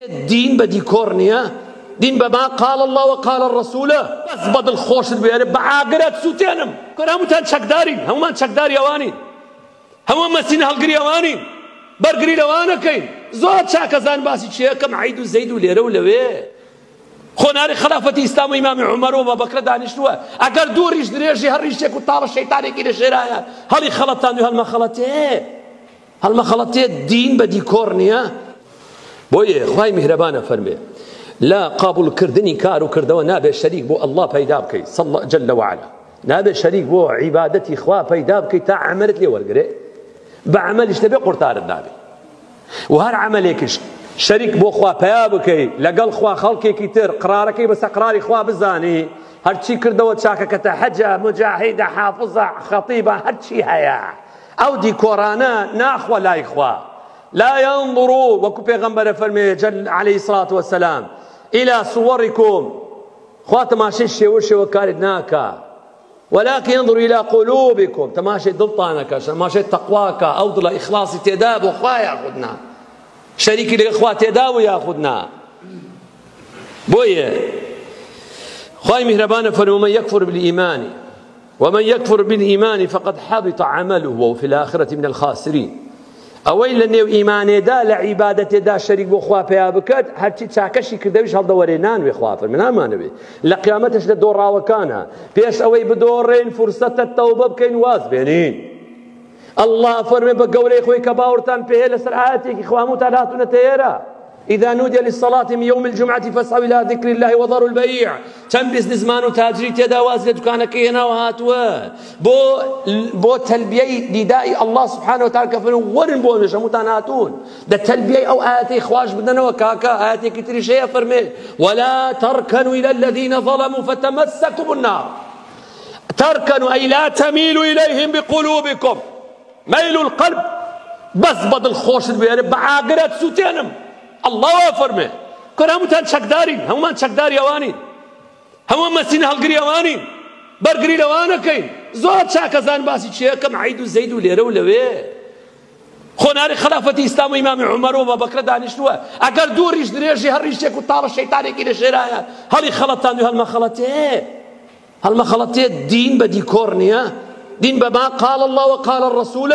دين بدي كورنيا دين بما قال الله وقال الرسول بس بدل خوش بيان بعاقرات سوتينم كرامو تان شكدارين هم ما شكداري اوانين هم مسين هالقري اوانين برقري لوانا كاين زود شاكزان باسي شيء كم عيد زيد وليره ولوي خوناري خلافة اسلام امام عمر وابو بكر دانشتوا اگر دور ريش دريجي هر ريش كو طال الشيطان كده شرايا هل خلطان هل ما خلطيه دين بدي كورنيا بويه خواي مهربانه فرمي لا قابل كردني كارو كردوا نابي شريك بو الله پیدا بكي صلى جل وعلا نابي شريك بو عبادتي خوا پیدا بكي تا عملت لي ورقري بعملش تبي قرطار النابي وهر عمليكش شريك بو خوا پیدا بكي لقل خوا خلقي كتير قرارك بس قراري خوا بزاني هرشي كردوا شاكك حجه مجاهده حافظه خطيبه هرشي هيا او دي كورانا ناخوا لا اخوا لا ينظروا وكو پیغمبر فرمي جل عليه الصلاة والسلام إلى صوركم خوات تماشي الشيوشي وكاردناكا ولكن ينظروا إلى قلوبكم تماشي دلطانك تماشي تقواك أو ضل إخلاص تداب وخوا ياخذنا شريك الإخوة تداب ياخذنا بويه خواي مهربان ومن يكفر بالإيمان ومن يكفر بالإيمان فقد حبط عمله وهو في الآخرة من الخاسرين اويل لنيو ايماني دا لعبادتي دا شريك بو خوا بيا بكت هرشي تشاكشي كردويش هل دورينان وي خوافر من ما نبي لقيامتش لدور راوكانا بيش اوي بدورين فرصة التوبة بكين واز بينين الله فرمي بقولي خوي كباورتان بيه لسرعاتي خوامو تالاتو نتيرا إذا نودي للصلاة من يوم الجمعة فاسعوا إلى ذكر الله وذروا البيع تم بزنس مانو تاجري تداواز لدكانك هنا وهاتوا بو تلبية نداء الله سبحانه وتعالى كفنوا ورن بو مشموتاناتون ده تلبية أو آتي خواش بدنا وكاكا آتي كتري شيء فرمي ولا تركنوا إلى الذين ظلموا فتمسكوا النار تركنوا أي لا تميلوا إليهم بقلوبكم ميل القلب بس بدل خوش بيان بعاقرات سوتينم الله فرمه كرامو تان شكدارين هم ما شكداري اوانين هم مسين هالقري اوانين برقري لوانا كاين زود شاكزان باسي شيء كم عيد زيد وليره ولوي خوناري خلافة اسلام امام عمر وابو بكر دانشتوا اگر دور ريش دريجي هر ريش كو طال الشيطان كده شرايا هل خلطان هل ما خلطيه دين بدي كورنيا دين بما قال الله وقال الرسول